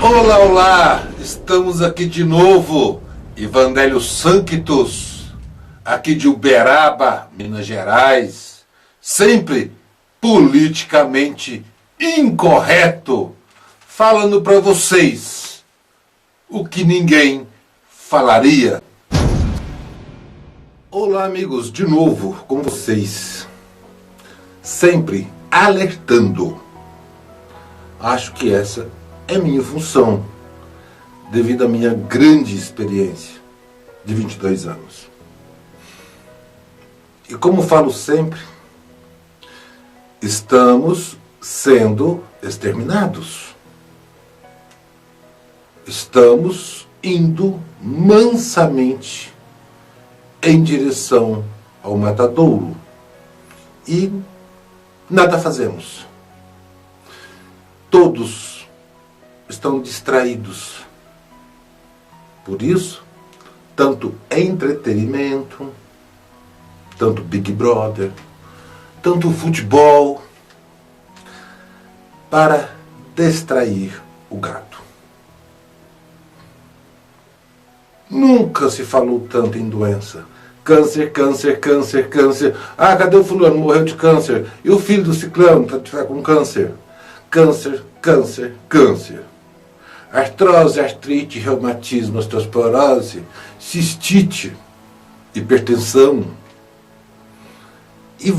Olá, olá! Estamos aqui de novo, Evangelho Sanctus, aqui de Uberaba, Minas Gerais, sempre politicamente incorreto, falando para vocês o que ninguém falaria. Olá, amigos, de novo com vocês, sempre alertando. Acho que essa é minha função, devido à minha grande experiência de 22 anos. E como falo sempre, estamos sendo exterminados. Estamos indo mansamente em direção ao matadouro. E nada fazemos. Todos estão distraídos. Por isso, tanto entretenimento, tanto Big Brother, tanto futebol, para distrair o gado. Nunca se falou tanto em doença. Câncer, câncer, câncer, câncer. Ah, cadê o fulano? Morreu de câncer. E o filho do ciclano está com câncer. Câncer, câncer, câncer. Artrose, artrite, reumatismo, osteoporose, cistite, hipertensão. E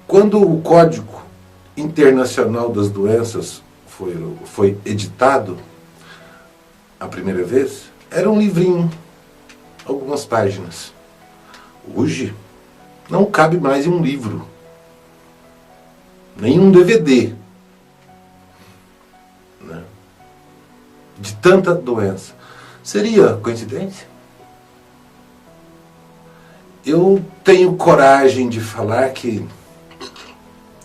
Quando o Código Internacional das Doenças foi editado a primeira vez, era um livrinho, algumas páginas. Hoje, não cabe mais em um livro, nem um DVD. De tanta doença. Seria coincidência? Eu tenho coragem de falar que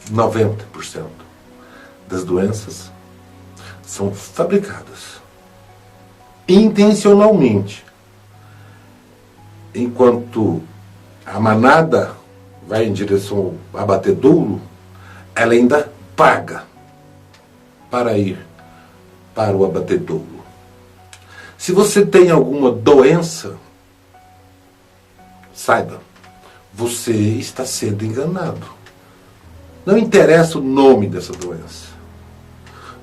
90% das doenças são fabricadas intencionalmente. Enquanto a manada vai em direção ao abatedouro, ela ainda paga para ir para o abatedouro. Se você tem alguma doença, saiba, você está sendo enganado. Não interessa o nome dessa doença.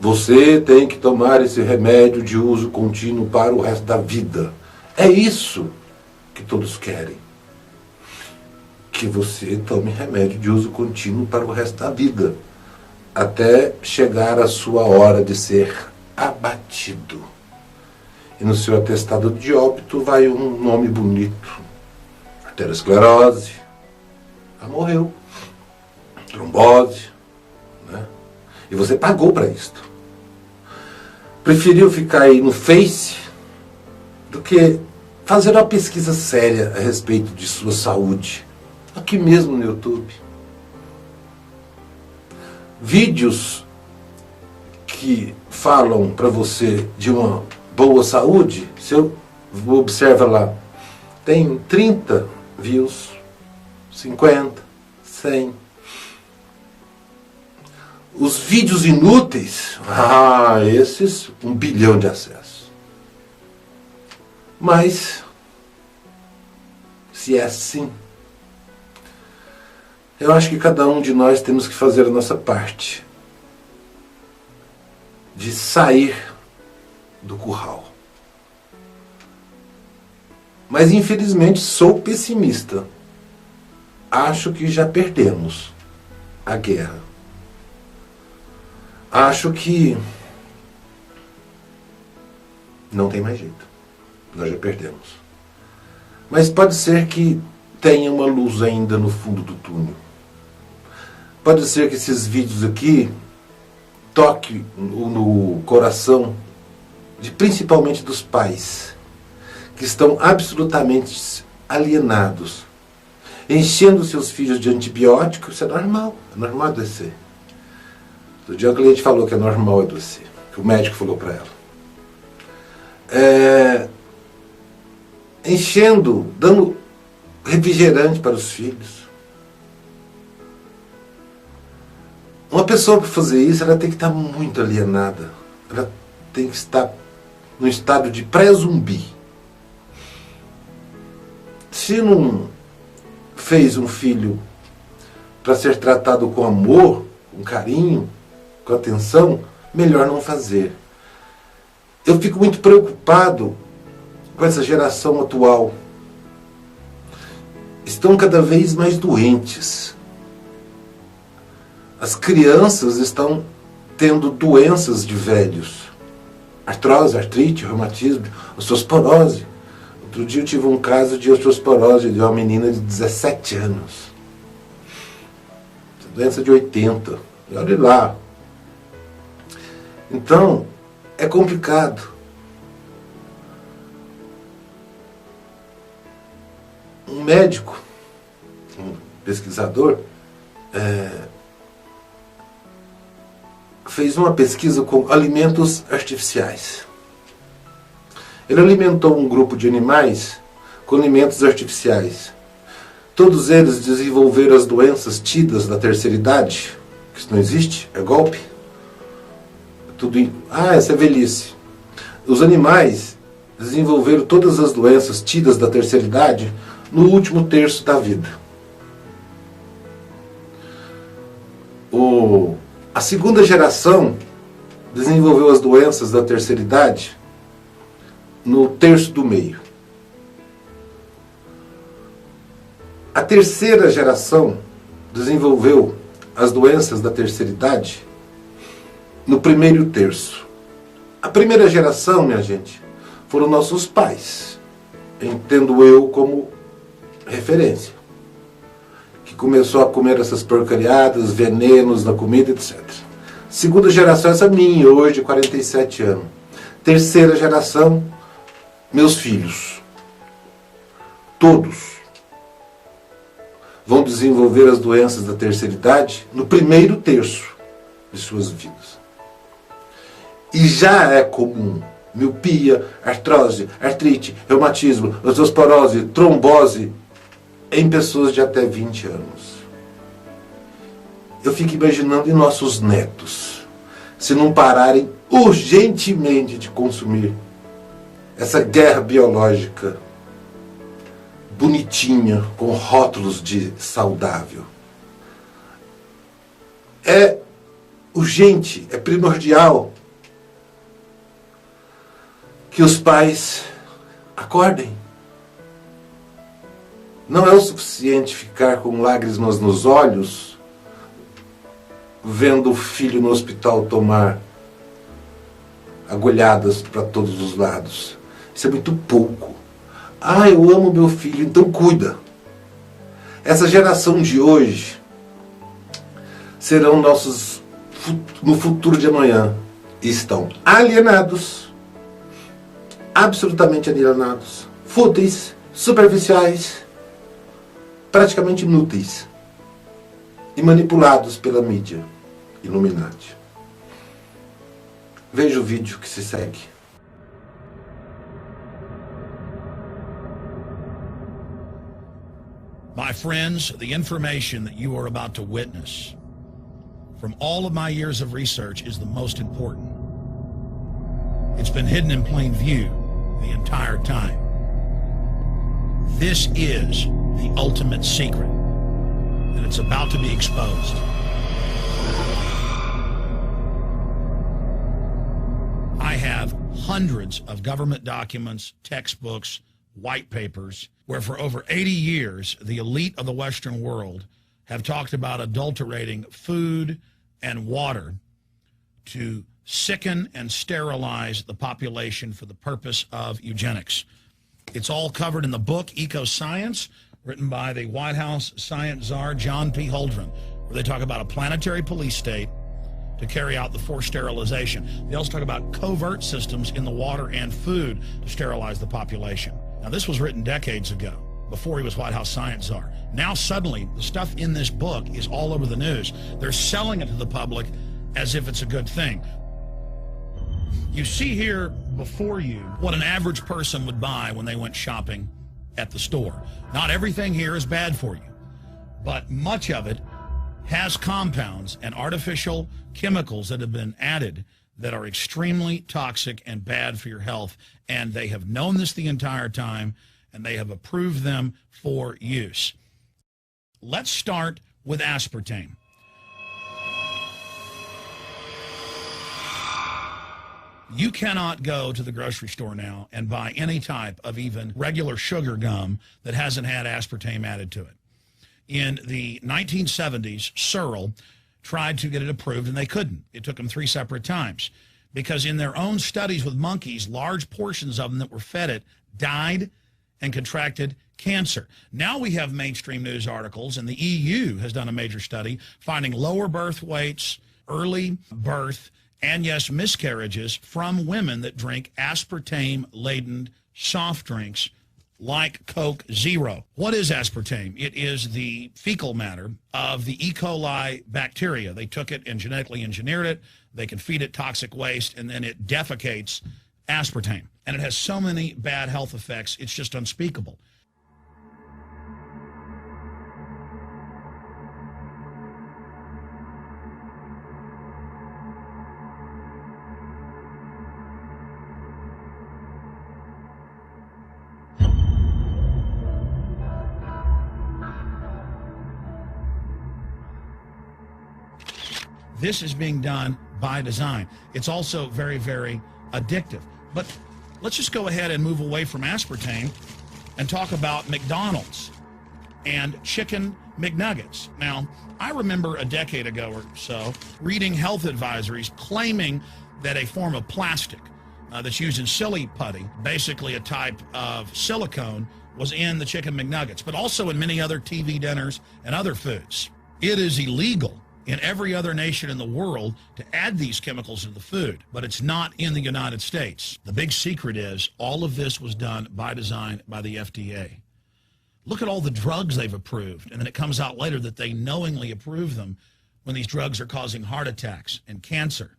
Você tem que tomar esse remédio de uso contínuo para o resto da vida. É isso que todos querem. Que você tome remédio de uso contínuo para o resto da vida. Até chegar a sua hora de ser abatido. E no seu atestado de óbito vai um nome bonito. Arteriosclerose. Ah, morreu. Trombose. Né? E você pagou para isto. Preferiu ficar aí no Face do que fazer uma pesquisa séria a respeito de sua saúde. Aqui mesmo no YouTube. Vídeos que falam para você de uma boa saúde, se eu observa lá, tem 30 views, 50, 100. Os vídeos inúteis, esses, 1 bilhão de acessos. Mas, se é assim, eu acho que cada um de nós temos que fazer a nossa parte de sair do curral. Mas infelizmente sou pessimista. Acho que já perdemos a guerra. Acho que não tem mais jeito. Nós já perdemos. Mas pode ser que tenha uma luz ainda no fundo do túnel. Pode ser que esses vídeos aqui toque no coração, principalmente dos pais, que estão absolutamente alienados, enchendo seus filhos de antibióticos. Isso é normal adoecer. Do dia que o cliente falou que é normal adoecer, que o médico falou para ela. Enchendo, dando refrigerante para os filhos. Uma pessoa para fazer isso, ela tem que estar muito alienada. Ela tem que estar no estado de pré-zumbi. Se não fez um filho para ser tratado com amor, com carinho, com atenção, melhor não fazer. Eu fico muito preocupado com essa geração atual. Estão cada vez mais doentes. As crianças estão tendo doenças de velhos. Artrose, artrite, reumatismo, osteoporose. Outro dia eu tive um caso de osteoporose de uma menina de 17 anos. Doença de 80. E olha lá. Então, é complicado. Um médico, um pesquisador, fez uma pesquisa com alimentos artificiais. Ele alimentou um grupo de animais com alimentos artificiais. Todos eles desenvolveram as doenças tidas da terceira idade, que isso não existe, é golpe. Essa é velhice. Os animais desenvolveram todas as doenças tidas da terceira idade no último terço da vida. A segunda geração desenvolveu as doenças da terceira idade no terço do meio. A terceira geração desenvolveu as doenças da terceira idade no primeiro terço. A primeira geração, minha gente, foram nossos pais, entendo eu como referência, que começou a comer essas porcariadas, venenos na comida, etc. Segunda geração, essa minha, hoje, 47 anos. Terceira geração, meus filhos. Todos vão desenvolver as doenças da terceira idade no primeiro terço de suas vidas. E já é comum miopia, artrose, artrite, reumatismo, osteoporose, trombose em pessoas de até 20 anos. Eu fico imaginando em nossos netos, se não pararem urgentemente de consumir essa guerra biológica bonitinha, com rótulos de saudável. É urgente, é primordial que os pais acordem. Não é o suficiente ficar com lágrimas nos olhos, vendo o filho no hospital tomar agulhadas para todos os lados. Isso é muito pouco. Eu amo meu filho, então cuida. Essa geração de hoje serão nossos no futuro de amanhã. Estão alienados, absolutamente alienados, fúteis, superficiais, praticamente inúteis e manipulados pela mídia Illuminati. Veja o vídeo que se segue. My friends, the information that you are about to witness from all of my years of research is the most important. It's been hidden in plain view the entire time. This is the ultimate secret, and it's about to be exposed. I have hundreds of government documents, textbooks, white papers, where for over 80 years, the elite of the Western world have talked about adulterating food and water to sicken and sterilize the population for the purpose of eugenics. It's all covered in the book Eco-Science, written by the White House science czar, John P. Holdren, where they talk about a planetary police state to carry out the forced sterilization. They also talk about covert systems in the water and food to sterilize the population. Now, this was written decades ago, before he was White House science czar. Now, suddenly, the stuff in this book is all over the news. They're selling it to the public as if it's a good thing. You see here before you what an average person would buy when they went shopping at the store. Not everything here is bad for you, but much of it has compounds and artificial chemicals that have been added that are extremely toxic and bad for your health, and they have known this the entire time, and they have approved them for use. Let's start with aspartame. You cannot go to the grocery store now and buy any type of even regular sugar gum that hasn't had aspartame added to it. In the 1970s, Searle tried to get it approved, and they couldn't. It took them 3 separate times because in their own studies with monkeys, large portions of them that were fed it died and contracted cancer. Now we have mainstream news articles, and the EU has done a major study finding lower birth weights, early birth, and yes, miscarriages from women that drink aspartame-laden soft drinks like Coke Zero. What is aspartame? It is the fecal matter of the E. coli bacteria. They took it and genetically engineered it. They can feed it toxic waste, and then it defecates aspartame. And it has so many bad health effects, it's just unspeakable. This is being done by design. It's also very, very addictive. But let's just go ahead and move away from aspartame and talk about McDonald's and chicken McNuggets. Now, I remember a decade ago or so reading health advisories claiming that a form of plastic that's used in silly putty, basically a type of silicone, was in the chicken McNuggets, but also in many other TV dinners and other foods. It is illegal in every other nation in the world to add these chemicals into the food, but it's not in the United States. The big secret is all of this was done by design by the FDA. Look at all the drugs they've approved, and then it comes out later that they knowingly approve them when these drugs are causing heart attacks and cancer.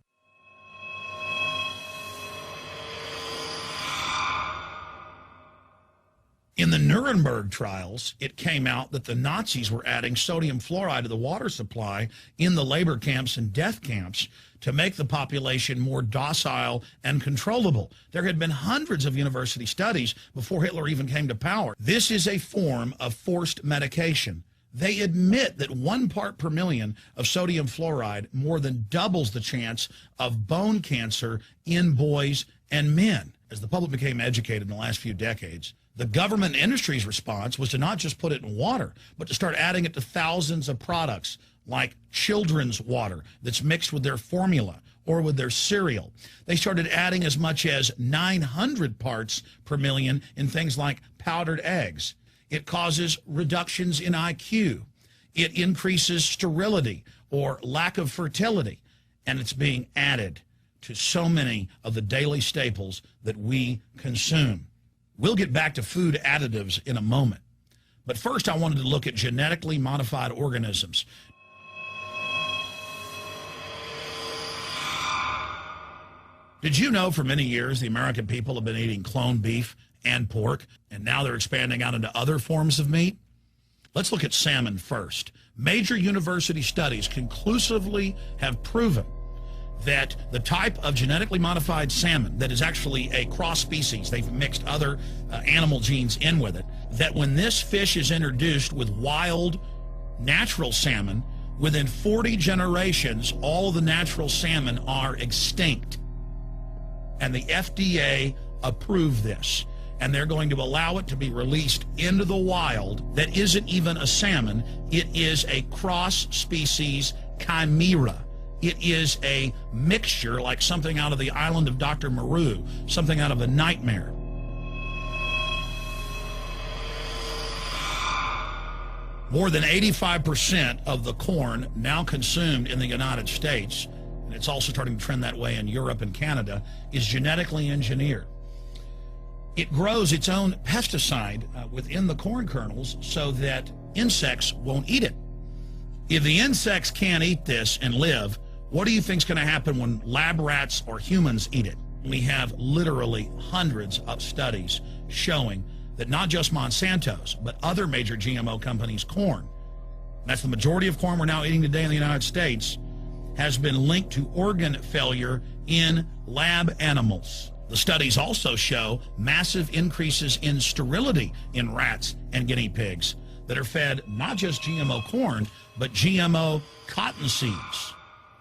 In the Nuremberg trials, it came out that the Nazis were adding sodium fluoride to the water supply in the labor camps and death camps to make the population more docile and controllable. There had been hundreds of university studies before Hitler even came to power. This is a form of forced medication. They admit that 1 part per million of sodium fluoride more than doubles the chance of bone cancer in boys and men. As the public became educated in the last few decades, the government and industry's response was to not just put it in water, but to start adding it to thousands of products like children's water that's mixed with their formula or with their cereal. They started adding as much as 900 parts per million in things like powdered eggs. It causes reductions in IQ. It increases sterility or lack of fertility. And it's being added to so many of the daily staples that we consume. We'll get back to food additives in a moment. But first, I wanted to look at genetically modified organisms. Did you know for many years the American people have been eating cloned beef and pork, and now they're expanding out into other forms of meat? Let's look at salmon first. Major university studies conclusively have proven that the type of genetically modified salmon that is actually a cross species, they've mixed other animal genes in with it, that when this fish is introduced with wild natural salmon, within 40 generations, all the natural salmon are extinct. And the FDA approved this. And they're going to allow it to be released into the wild that isn't even a salmon. It is a cross-species chimera. It is a mixture like something out of the island of Dr. Moreau, something out of a nightmare. More than 85% of the corn now consumed in the United States, and it's also starting to trend that way in Europe and Canada, is genetically engineered. It grows its own pesticide within the corn kernels so that insects won't eat it. If the insects can't eat this and live, what do you think is going to happen when lab rats or humans eat it? We have literally hundreds of studies showing that not just Monsanto's, but other major GMO companies' corn, that's the majority of corn we're now eating today in the United States, has been linked to organ failure in lab animals. The studies also show massive increases in sterility in rats and guinea pigs that are fed not just GMO corn, but GMO cotton seeds.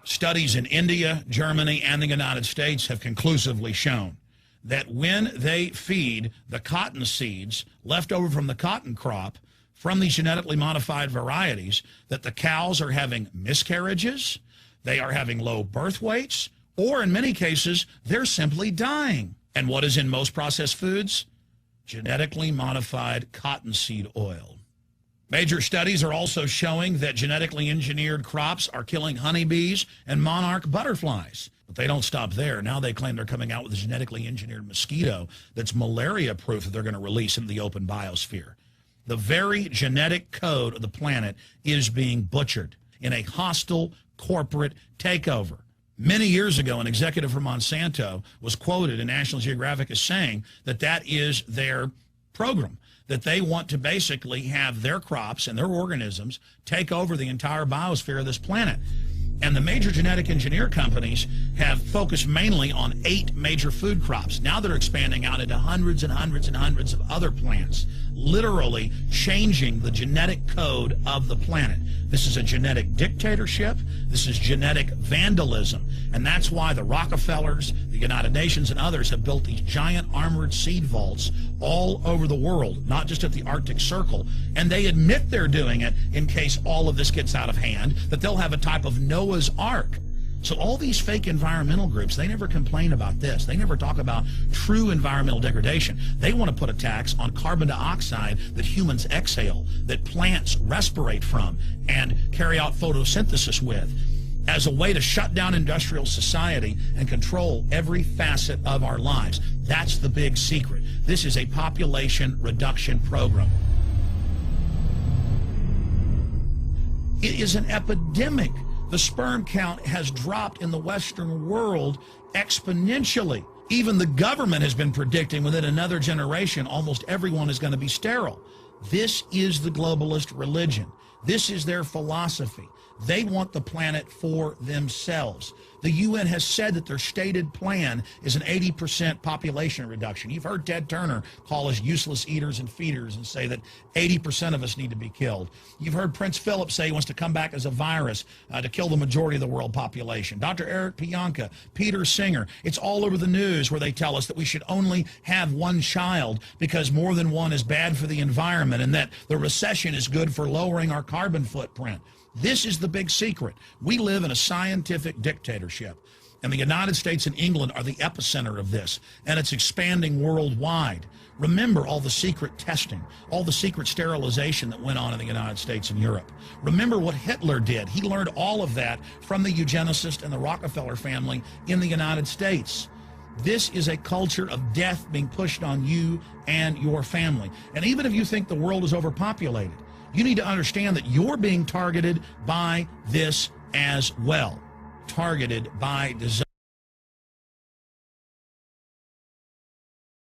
Studies in India, Germany, and the United States have conclusively shown that when they feed the cotton seeds left over from the cotton crop from these genetically modified varieties, that the cows are having miscarriages, they are having low birth weights, or in many cases, they're simply dying. And what is in most processed foods? Genetically modified cottonseed oil. Major studies are also showing that genetically engineered crops are killing honeybees and monarch butterflies. But they don't stop there. Now they claim they're coming out with a genetically engineered mosquito that's malaria-proof that they're going to release into the open biosphere. The very genetic code of the planet is being butchered in a hostile corporate takeover. Many years ago, an executive from Monsanto was quoted in National Geographic as saying that that is their program, that they want to basically have their crops and their organisms take over the entire biosphere of this planet. And the major genetic engineer companies have focused mainly on 8 major food crops. Now they're expanding out into hundreds and hundreds and hundreds of other plants, literally changing the genetic code of the planet. This is a genetic dictatorship. This is genetic vandalism. And that's why the Rockefellers, the United Nations, and others have built these giant armored seed vaults all over the world, not just at the Arctic Circle. And they admit they're doing it in case all of this gets out of hand, that they'll have a type of Noah's Ark. So all these fake environmental groups, they never complain about this. They never talk about true environmental degradation. They want to put a tax on carbon dioxide that humans exhale, that plants respirate from and carry out photosynthesis with, as a way to shut down industrial society and control every facet of our lives. That's the big secret. This is a population reduction program. It is an epidemic. The sperm count has dropped in the Western world exponentially. Even the government has been predicting within another generation, almost everyone is going to be sterile. This is the globalist religion. This is their philosophy. They want the planet for themselves. The UN has said that their stated plan is an 80% population reduction. You've heard Ted Turner call us useless eaters and feeders and say that 80% of us need to be killed. You've heard Prince Philip say he wants to come back as a virus to kill the majority of the world population. Dr. Eric Pianka, Peter Singer, it's all over the news where they tell us that we should only have one child because more than one is bad for the environment and that the recession is good for lowering our carbon footprint. This is the big secret. We live in a scientific dictatorship, and the United States and England are the epicenter of this, and it's expanding worldwide. Remember all the secret testing, all the secret sterilization that went on in the United States and Europe. Remember what Hitler did. He learned all of that from the eugenicist and the Rockefeller family in the United States. This is a culture of death being pushed on you and your family. And even if you think the world is overpopulated, you need to understand that you're being targeted by this as well. Targeted by design.